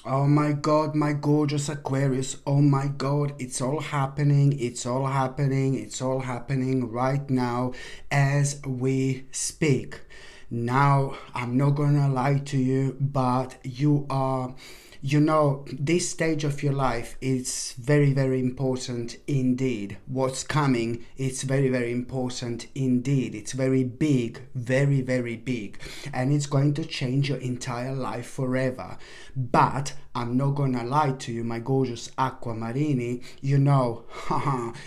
Oh my God, my gorgeous Aquarius. Oh my God, it's all happening. It's all happening. It's all happening right now as we speak. Now, I'm not gonna lie to you, but this stage of your life is very, very important indeed. What's coming, it's very, very important indeed. It's very big, very, very big, and it's going to change your entire life forever. But I'm not gonna lie to you, my gorgeous Aquamarini.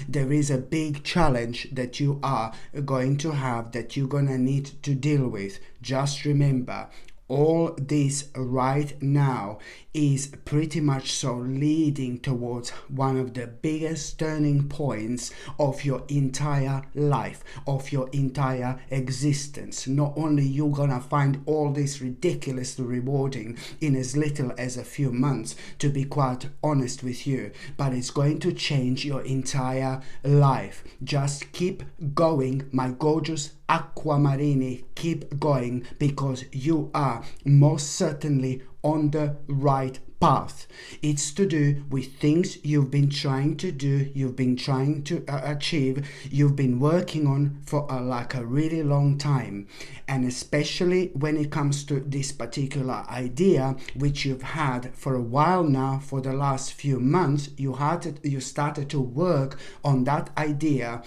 There is a big challenge that you are going to have, that you're gonna need to deal with. Just remember, all this right now is pretty much so leading towards one of the biggest turning points of your entire life, of your entire existence. Not only you're gonna find all this ridiculously rewarding in as little as a few months, to be quite honest with you, but it's going to change your entire life. Just keep going, my gorgeous Aquamarini. Keep going, because you are most certainly on the right path. It's to do with things you've been trying to do, you've been trying to achieve, you've been working on for like a really long time. And especially when it comes to this particular idea, which you've had for a while now, for the last few months, you started to work on that idea.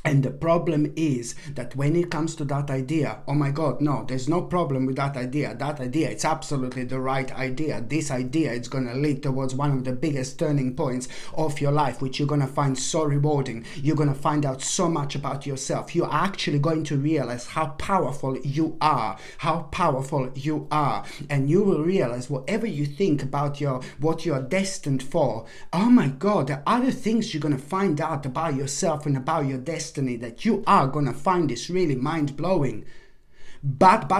And the problem is that when it comes to that idea, oh my God, no, there's no problem with that idea. That idea, it's absolutely the right idea. This idea is going to lead towards one of the biggest turning points of your life, which you're going to find so rewarding. You're going to find out so much about yourself. You're actually going to realize how powerful you are, And you will realize whatever you think about what you're destined for, oh my God, the other things you're going to find out about yourself and about your destiny that you are gonna find is really mind-blowing. But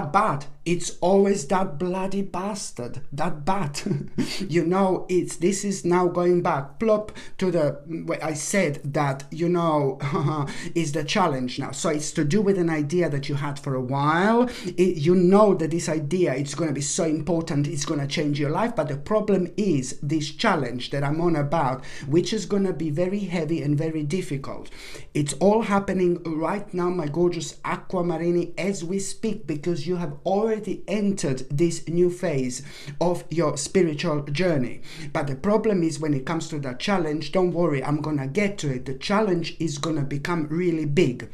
it's always that bloody bastard, that bat. This is now going back plop to the where I said that is the challenge now. So it's to do with an idea that you had for a while. That this idea, it's going to be so important, it's going to change your life. But the problem is this challenge that I'm on about, which is going to be very heavy and very difficult. It's all happening right now, my gorgeous Aquamarini, as we speak, because you have already entered this new phase of your spiritual journey. But the problem is, when it comes to that challenge, don't worry, I'm gonna get to it. The challenge is gonna become really big.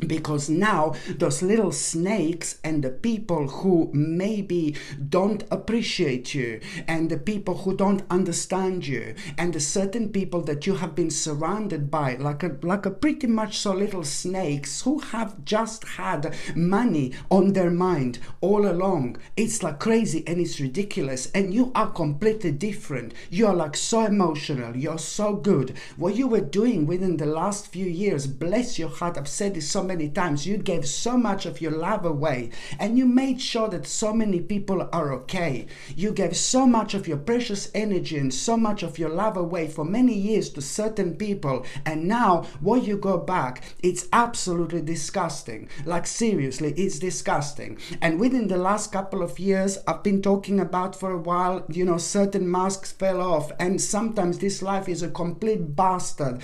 Because now those little snakes and the people who maybe don't appreciate you, and the people who don't understand you, and the certain people that you have been surrounded by, like a pretty much so little snakes who have just had money on their mind all along. It's like crazy and it's ridiculous, and you are completely different. You're like so emotional, you're so good. What you were doing within the last few years, bless your heart, I've said this so many times, you gave so much of your love away, and you made sure that so many people are okay. You gave so much of your precious energy and so much of your love away for many years to certain people, and now when you go back, it's absolutely disgusting. Like seriously, it's disgusting. And within the last couple of years, I've been talking about for a while, certain masks fell off, and sometimes this life is a complete bastard.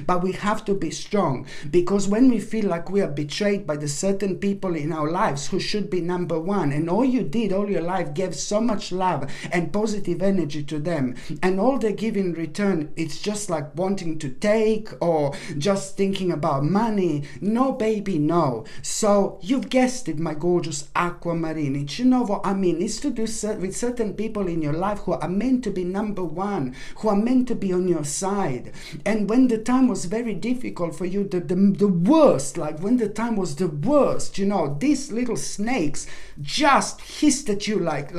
But we have to be strong, because when we feel like we are betrayed by the certain people in our lives who should be number one, and all you did all your life gave so much love and positive energy to them, and all they give in return, it's just like wanting to take or just thinking about money. No, baby, no. So you've guessed it, my gorgeous Aquamarine. You know what I mean? It's to do with certain people in your life who are meant to be number one, who are meant to be on your side. And when the time was very difficult for you, the worst, like when the time was the worst, these little snakes just hissed at you like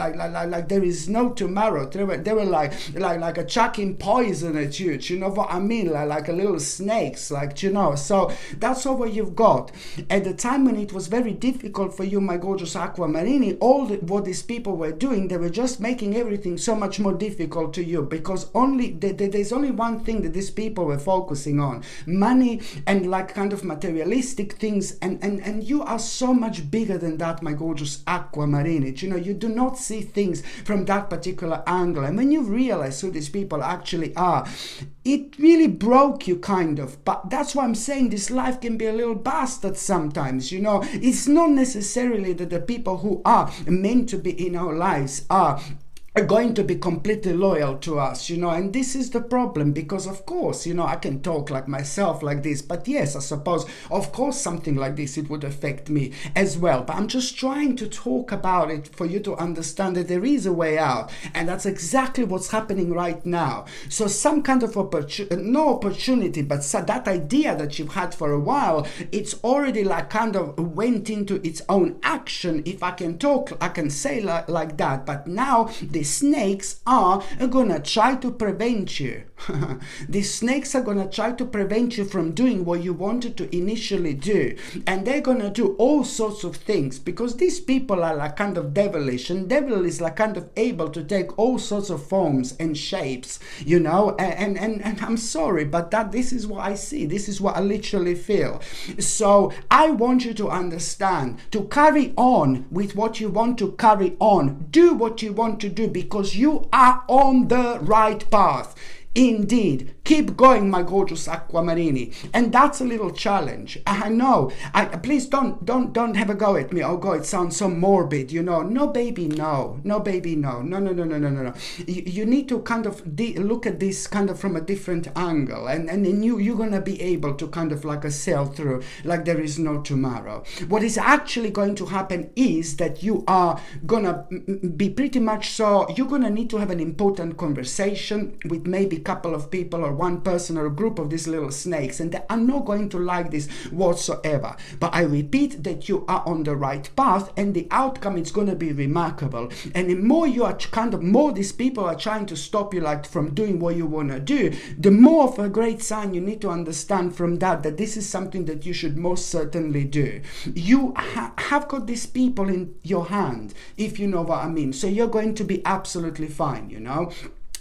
there is no tomorrow. They were like a chucking poison at you. Do you know what I mean? Like a little snakes, So that's all what you've got. At the time when it was very difficult for you, my gorgeous Aquamarini, what these people were doing, they were just making everything so much more difficult to you, because there's only one thing that these people were focusing on: money and like kind of materialistic things, and you are so much bigger than that, my gorgeous aquamarine. You know, you do not see things from that particular angle, and when you realize who these people actually are, it really broke you kind of. But that's why I'm saying this life can be a little bastard sometimes, you know. It's not necessarily that the people who are meant to be in our lives are going to be completely loyal to us, you know. And this is the problem, because of course, you know, I can talk like myself like this, but yes, I suppose of course something like this, it would affect me as well. But I'm just trying to talk about it for you to understand that there is a way out, and that's exactly what's happening right now. So some kind of no opportunity, but that idea that you've had for a while, it's already like kind of went into its own action, if I can talk, I can say like that. But now the snakes are gonna try to prevent you. The snakes are gonna try to prevent you from doing what you wanted to initially do, and they're gonna do all sorts of things, because these people are like kind of devilish, and devil is like kind of able to take all sorts of forms and shapes, you know. And I'm sorry, but this is what I see, this is what I literally feel. So I want you to understand, to carry on with what you want to carry on, do what you want to do, because you are on the right path. Indeed, keep going, my gorgeous aquamarini. And that's a little challenge. I know. Please don't have a go at me. Oh God, it sounds so morbid, you know. No, baby, no. No, baby, no. No. You need to kind of look at this kind of from a different angle, and then you're gonna be able to kind of like sail through like there is no tomorrow. What is actually going to happen is that you are gonna be pretty much so. You're gonna need to have an important conversation with maybe couple of people or one person or a group of these little snakes, and they are not going to like this whatsoever. But I repeat that you are on the right path, and the outcome is going to be remarkable. And the more you are more these people are trying to stop you like from doing what you want to do, the more of a great sign you need to understand from that this is something that you should most certainly do. You have got these people in your hand, if you know what I mean. So you're going to be absolutely fine, you know.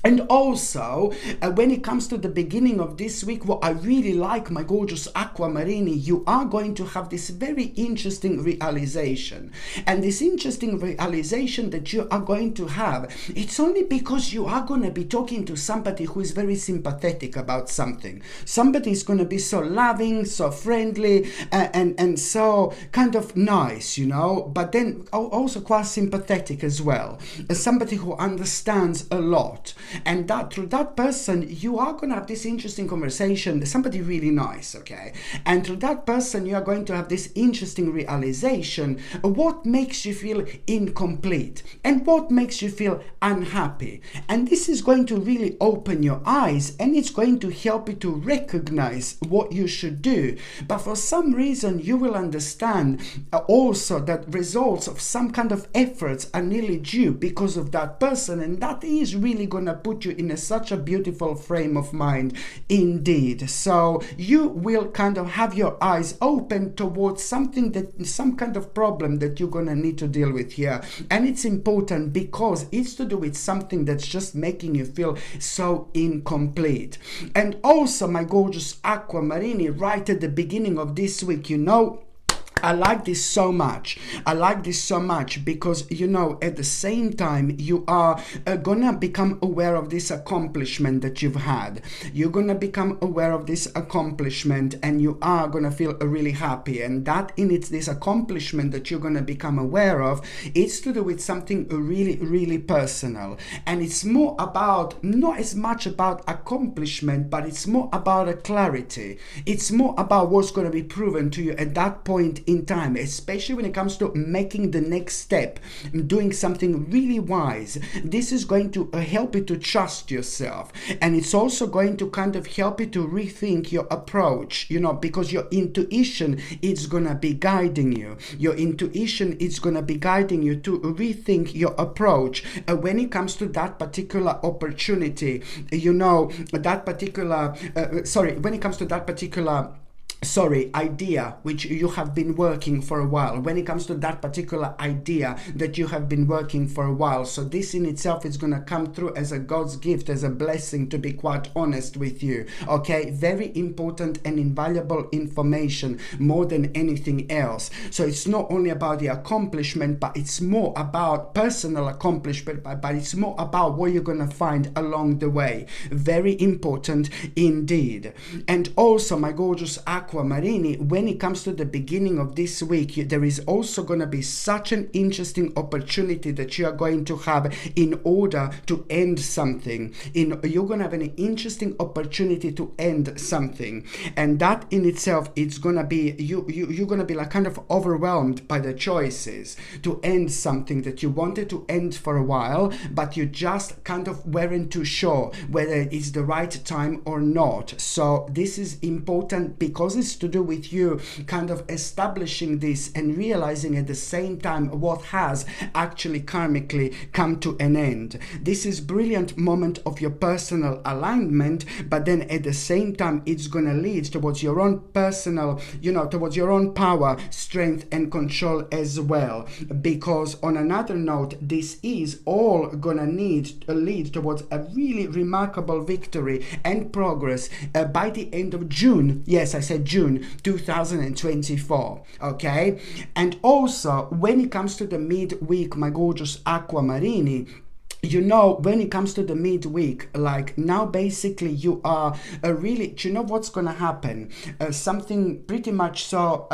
And also, when it comes to the beginning of this week, what I really like, my gorgeous aquamarini, you are going to have this very interesting realization. And this interesting realization that you are going to have, it's only because you are going to be talking to somebody who is very sympathetic about something. Somebody is going to be so loving, so friendly, and so kind of nice, you know, but then also quite sympathetic as well. Somebody who understands a lot. And that through that person, you are going to have this interesting conversation, somebody really nice, okay? And through that person, you are going to have this interesting realization of what makes you feel incomplete and what makes you feel unhappy. And this is going to really open your eyes, and it's going to help you to recognize what you should do. But for some reason, you will understand also that results of some kind of efforts are nearly due because of that person, and that is really going to put you in such a beautiful frame of mind indeed. So you will kind of have your eyes open towards something some kind of problem that you're going to need to deal with here. And it's important because it's to do with something that's just making you feel so incomplete. And also, my gorgeous aquamarini, right at the beginning of this week, you know, I like this so much. I like this so much because, you know, at the same time, you are gonna become aware of this accomplishment that you've had. You're gonna become aware of this accomplishment, and you are gonna feel really happy. And that in it's this accomplishment that you're gonna become aware of, it's to do with something really, really personal. And it's more about, not as much about accomplishment, but it's more about a clarity. It's more about what's gonna be proven to you at that point in time, especially when it comes to making the next step, doing something really wise. This is going to help you to trust yourself, and it's also going to kind of help you to rethink your approach, you know, because your intuition is gonna be guiding you. Your intuition is gonna be guiding you to rethink your approach when it comes to that particular opportunity, you know, that particular when it comes to that particular idea which you have been working for a while, when it comes to that particular idea that you have been working for a while. So this in itself is going to come through as a God's gift, as a blessing, to be quite honest with you. Okay, very important and invaluable information more than anything else. So it's not only about the accomplishment, but it's more about personal accomplishment, but it's more about what you're going to find along the way. Very important indeed. And also, my gorgeous Aquamarini, when it comes to the beginning of this week, there is also going to be such an interesting opportunity that you are going to have in order to end something. You're going to have an interesting opportunity to end something, and that in itself, it's going to be you're going to be like kind of overwhelmed by the choices to end something that you wanted to end for a while, but you just kind of weren't too sure whether it's the right time or not. So this is important because it's to do with you kind of establishing this and realizing at the same time what has actually karmically come to an end. This is brilliant moment of your personal alignment, but then at the same time it's going to lead towards your own personal, towards your own power, strength and control as well. Because on another note, this is all going to lead towards a really remarkable victory and progress by the end of June. Yes, I said June 2024. Okay, and also when it comes to the midweek, my gorgeous Aquamarini, when it comes to the midweek, like now basically you are really, do you know what's going to happen? Something pretty much so,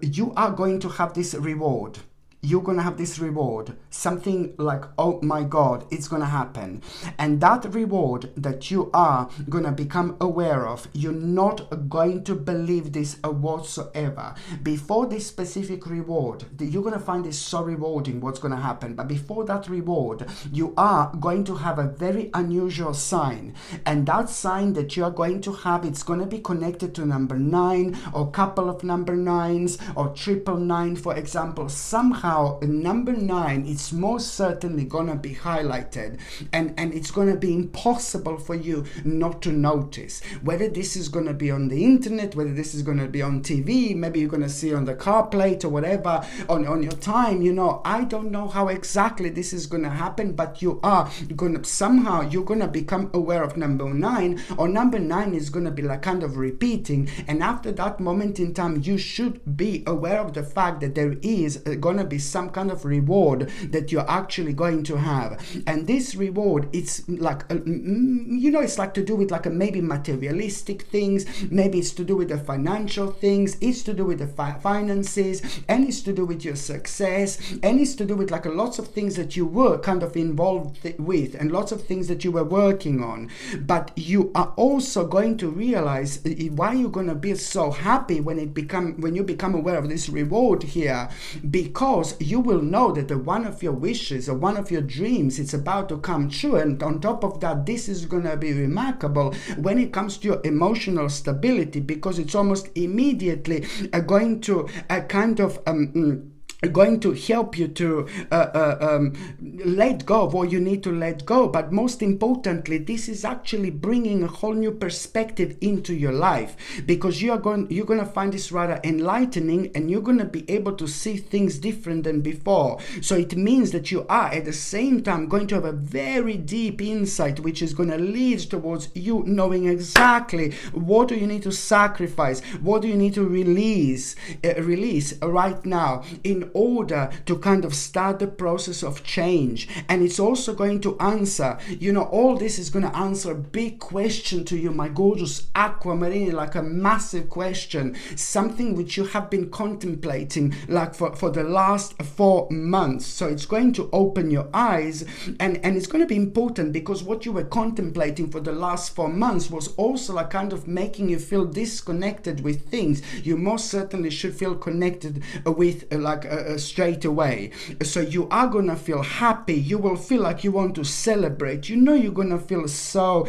you are going to have this reward. You're going to have this reward, something like, oh my God, it's going to happen. And that reward that you are going to become aware of, you're not going to believe this whatsoever. Before this specific reward, you're going to find this so rewarding what's going to happen. But before that reward, you are going to have a very unusual sign. And that sign that you are going to have, it's going to be connected to number 9 or couple of number 9s or 999, for example. Somehow number 9, it's most certainly gonna be highlighted, and it's gonna be impossible for you not to notice. Whether this is gonna be on the internet, whether this is gonna be on TV, maybe you're gonna see on the car plate or whatever on your time, I don't know how exactly this is gonna happen, but you're gonna become aware of number 9, or number 9 is gonna be like kind of repeating, and after that moment in time, you should be aware of the fact that there is gonna be some kind of reward that you're actually going to have. And this reward, it's like it's like to do with like a maybe materialistic things, maybe it's to do with the financial things, it's to do with the finances, and it's to do with your success, and it's to do with like lots of things that you were kind of involved with, and lots of things that you were working on. But you are also going to realize why you're going to be so happy when you become aware of this reward here, because you will know that one of your wishes or one of your dreams, it's about to come true. And on top of that, this is going to be remarkable when it comes to your emotional stability, because it's almost immediately going to going to help you to let go of what you need to let go. But most importantly, this is actually bringing a whole new perspective into your life, because you're going to find this rather enlightening, and you're going to be able to see things different than before. So it means that you are at the same time going to have a very deep insight, which is going to lead towards you knowing exactly what do you need to sacrifice, what do you need to release right now in order to kind of start the process of change. And it's also going to answer, all this is going to answer a big question to you, my gorgeous Aquamarine, like a massive question, something which you have been contemplating like for the last 4 months. So it's going to open your eyes, and it's going to be important, because what you were contemplating for the last 4 months was also like kind of making you feel disconnected with things. You most certainly should feel connected with straight away. So you are gonna feel happy. You will feel like you want to celebrate. You know, you're gonna feel so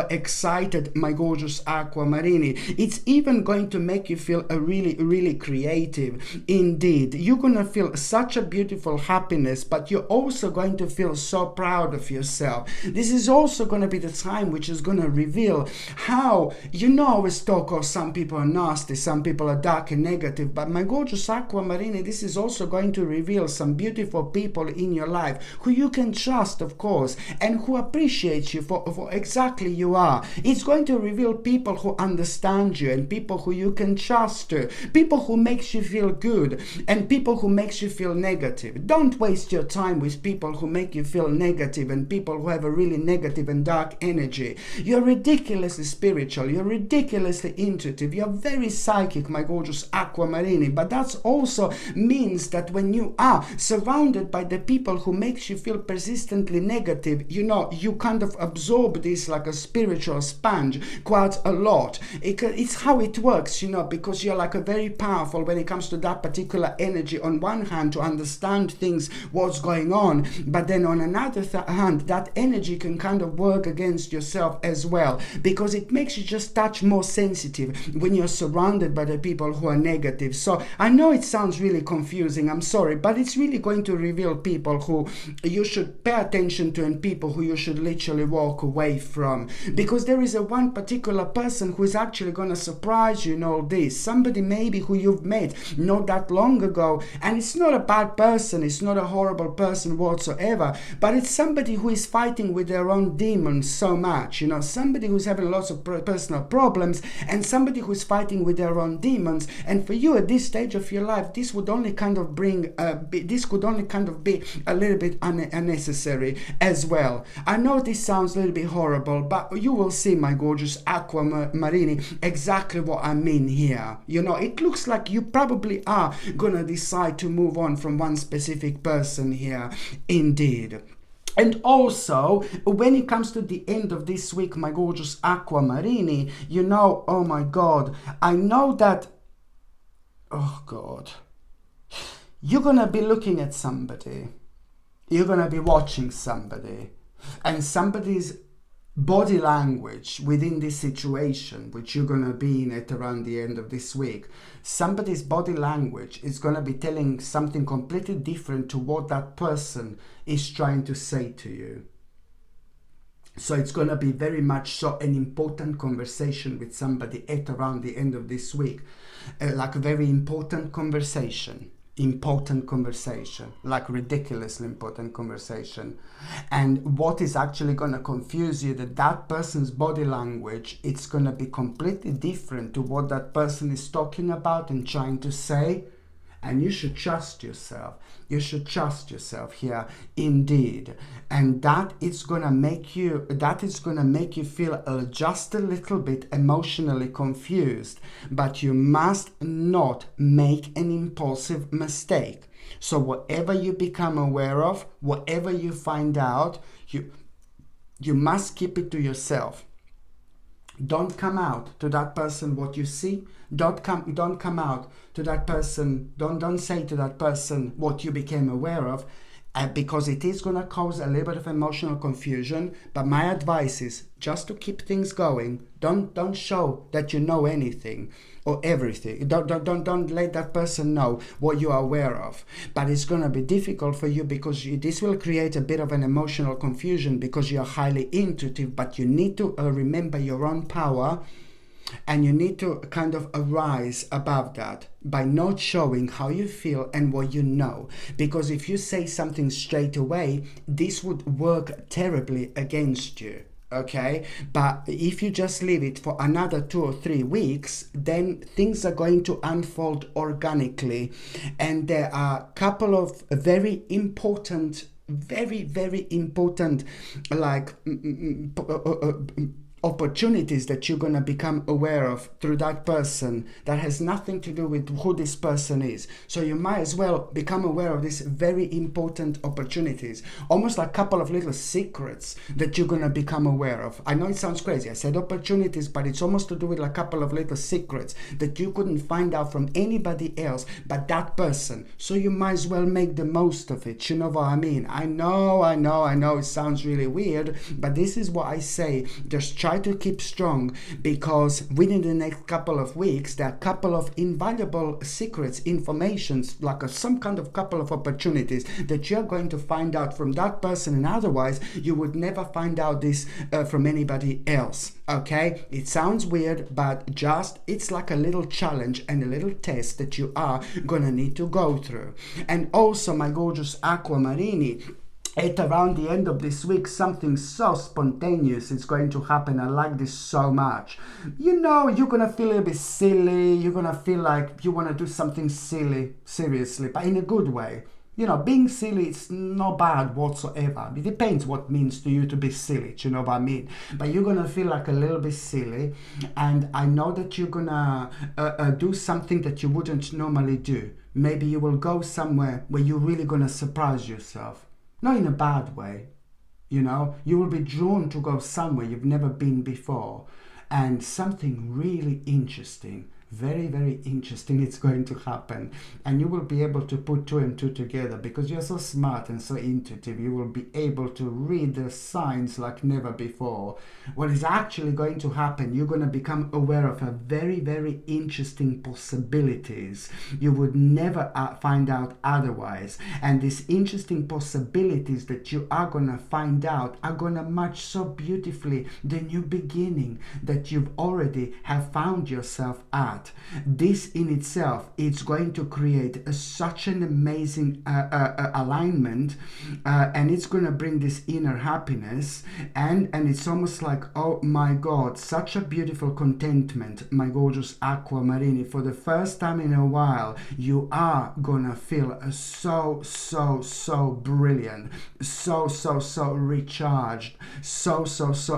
excited, my gorgeous Aquamarini. It's even going to make you feel a really creative. Indeed, you're gonna feel such a beautiful happiness, but you're also going to feel so proud of yourself. This is also going to be the time which is going to reveal how, you know, I always talk, oh, some people are nasty, some people are dark and negative, but my gorgeous Aquamarini, this is also going to reveal some beautiful people in your life who you can trust, of course, and who appreciate you for exactly you are. It's going to reveal people who understand you and people who you can trust, people who makes you feel good and people who makes you feel negative. Don't waste your time with people who make you feel negative and people who have a really negative and dark energy. You're ridiculously spiritual, you're ridiculously intuitive, you're very psychic, my gorgeous Aquamarini, but that also means that when you are surrounded by the people who makes you feel persistently negative, you know, you kind of absorb this like a spiritual sponge quite a lot. It's how it works, you know, because you're like a very powerful when it comes to that particular energy. On one hand, to understand things, what's going on, but then on another hand, that energy can kind of work against yourself as well, because it makes you just touch more sensitive when you're surrounded by the people who are negative. So I know it sounds really confusing, I'm sorry, but it's really going to reveal people who you should pay attention to and people who you should literally walk away from, because there is a one particular person who is actually going to surprise you in all this. Somebody maybe who you've met not that long ago, and it's not a bad person, it's not a horrible person whatsoever, but it's somebody who is fighting with their own demons so much, you know, somebody who's having lots of personal problems and somebody who's fighting with their own demons. And for you at this stage of your life, this would only kind of bring this could only kind of be a little bit unnecessary as well. I know this sounds a little bit horrible, but you will see, my gorgeous Aquamarini, exactly what I mean here. You know, it looks like you probably are gonna decide to move on from one specific person here, indeed. And also, when it comes to the end of this week, my gorgeous Aquamarini, you know, oh my God, I know that, oh God, you're gonna be looking at somebody, you're gonna be watching somebody, and somebody's body language within this situation, which you're going to be in at around the end of this week, somebody's body language is going to be telling something completely different to what that person is trying to say to you. So it's going to be very much so an important conversation with somebody at around the end of this week, like a very important conversation, like ridiculously important conversation. And what is actually going to confuse you, that person's body language, it's going to be completely different to what that person is talking about and trying to say. And you should trust yourself. You should trust yourself here, indeed. And that is gonna make you feel just a little bit emotionally confused. But you must not make an impulsive mistake. So whatever you become aware of, whatever you find out, you must keep it to yourself. Don't come out to that person what you see. Don't come out to that person. Don't say to that person what you became aware of, because it is going to cause a little bit of emotional confusion. But my advice is just to keep things going. Don't show that you know anything or everything. Don't let that person know what you are aware of. But it's going to be difficult for you, because this will create a bit of an emotional confusion, because you are highly intuitive. But you need to remember your own power. And you need to kind of arise above that by not showing how you feel and what you know. Because if you say something straight away, this would work terribly against you. Okay, but if you just leave it for another 2 or 3 weeks, then things are going to unfold organically. And there are a couple of very important, like opportunities that you're going to become aware of through that person that has nothing to do with who this person is. So you might as well become aware of these very important opportunities, almost like a couple of little secrets that you're going to become aware of. I know it sounds crazy. I said opportunities, but it's almost to do with like a couple of little secrets that you couldn't find out from anybody else but that person. So you might as well make the most of it. You know what I mean? I know it sounds really weird, but this is what I say. Just try to keep strong, because within the next couple of weeks there are a couple of invaluable secrets, informations, like some kind of couple of opportunities that you're going to find out from that person, and otherwise you would never find out this from anybody else. Okay, it sounds weird, but it's like a little challenge and a little test that you are gonna need to go through. And also, my gorgeous Aquamarini, at around the end of this week, something so spontaneous is going to happen. I like this so much. You know, you're gonna feel a bit silly. You're gonna feel like you want to do something silly, seriously, but in a good way. You know, being silly is not bad whatsoever. It depends what it means to you to be silly, do you know what I mean? But you're gonna feel like a little bit silly, and I know that you're gonna do something that you wouldn't normally do. Maybe you will go somewhere where you're really gonna surprise yourself. Not in a bad way, you know. You will be drawn to go somewhere you've never been before, and something really interesting, very, very interesting, it's going to happen. And you will be able to put two and two together, because you're so smart and so intuitive. You will be able to read the signs like never before. What is actually going to happen, you're going to become aware of a very, very interesting possibilities you would never find out otherwise. And these interesting possibilities that you are going to find out are going to match so beautifully the new beginning that you've already have found yourself at. This in itself, it's going to create such an amazing alignment, and it's going to bring this inner happiness, and it's almost like, oh my God, such a beautiful contentment, my gorgeous Aquamarini. For the first time in a while, you are gonna feel so brilliant, so recharged, so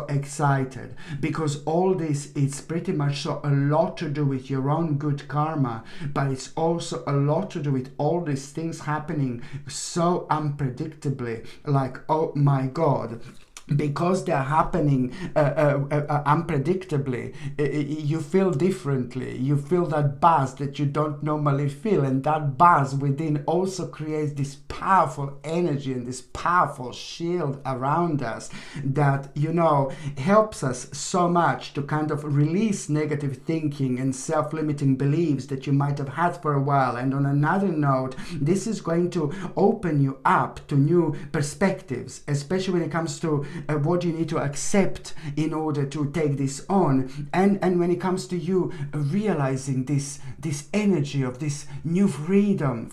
excited, because all this, it's pretty much so a lot to do with your own good karma, but it's also a lot to do with all these things happening so unpredictably, like, oh my God. Because they're happening unpredictably, you feel differently. You feel that buzz that you don't normally feel, and that buzz within also creates this powerful energy and this powerful shield around us that, you know, helps us so much to kind of release negative thinking and self-limiting beliefs that you might have had for a while. And on another note, this is going to open you up to new perspectives, especially when it comes to what you need to accept in order to take this on, and when it comes to you realizing this energy of this new freedom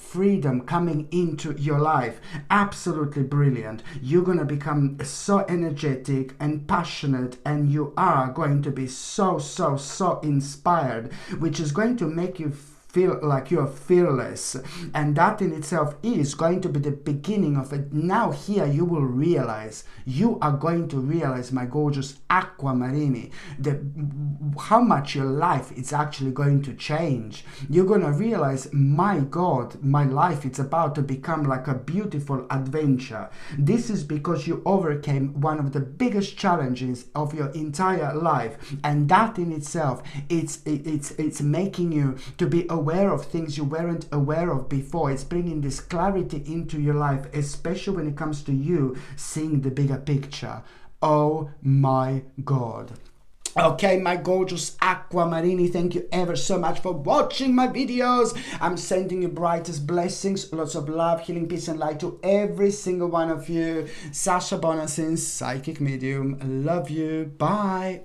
coming into your life. Absolutely brilliant. You're gonna become so energetic and passionate, and you are going to be so inspired, which is going to make you feel like you're fearless, and that in itself is going to be the beginning of it. Now here you are going to realize, my gorgeous Aquamarini, how much your life is actually going to change. You're going to realize, my God, my life is about to become like a beautiful adventure. This is because you overcame one of the biggest challenges of your entire life, and that in itself, it's making you to be aware of things you weren't aware of before. It's bringing this clarity into your life, especially when it comes to you seeing the bigger picture. Oh my God. Okay, my gorgeous Aquamarini, thank you ever so much for watching my videos. I'm sending you brightest blessings, lots of love, healing, peace and light to every single one of you. Sasha Bonasin, psychic medium. Love you. Bye.